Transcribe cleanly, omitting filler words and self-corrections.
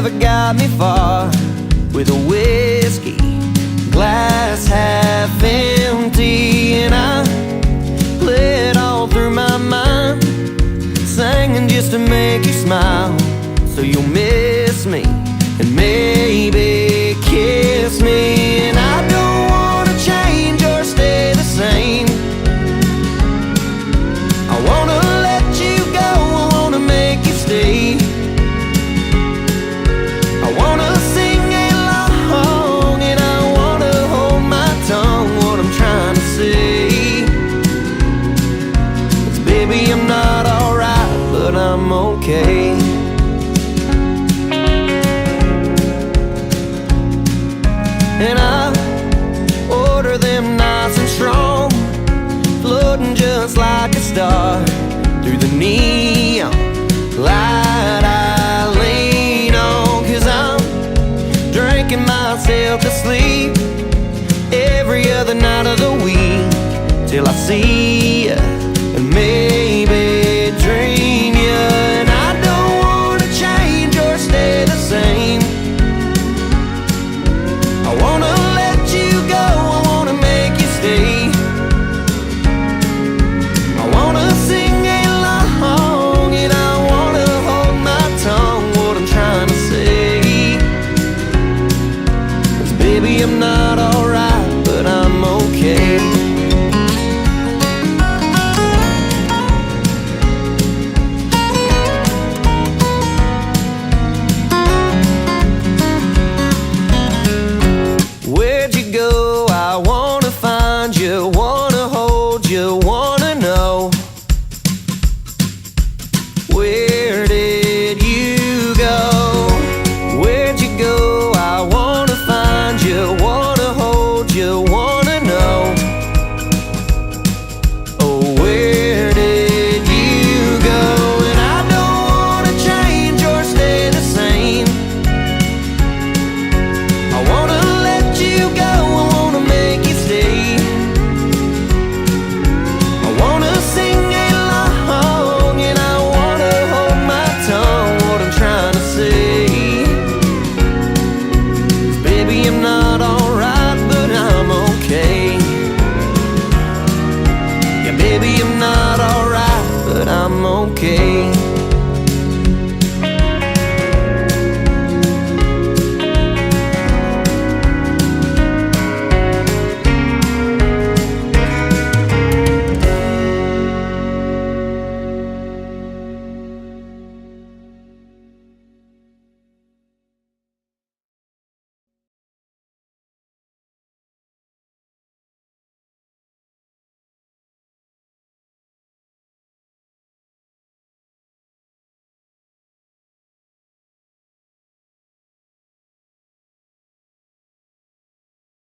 never got me far with a whiskey glass half empty, and I play it all through my mind, singing just to make you smile, so you'll miss me and maybe kiss me. And I don't wanna change or stay the same. I wanna let you go, I wanna make you stay. I wanna sing along and I wanna hold my tongue, what I'm trying to say. 'Cause baby, I'm not alright, but I'm okay. And I order them nice and strong, floating just like a star through the neon light I lean on. 'Cause I'm drinking myself to sleep every other night of the week, till I see you and maybe dream you. And I don't wanna change or stay the same. I wanna let you go, I wanna make you stay. I wanna sing along and I wanna hold my tongue, what I'm trying to say. 'Cause baby, I'm not alright, but I'm okay. Where'd you go? I wanna find you, wanna hold you, wanna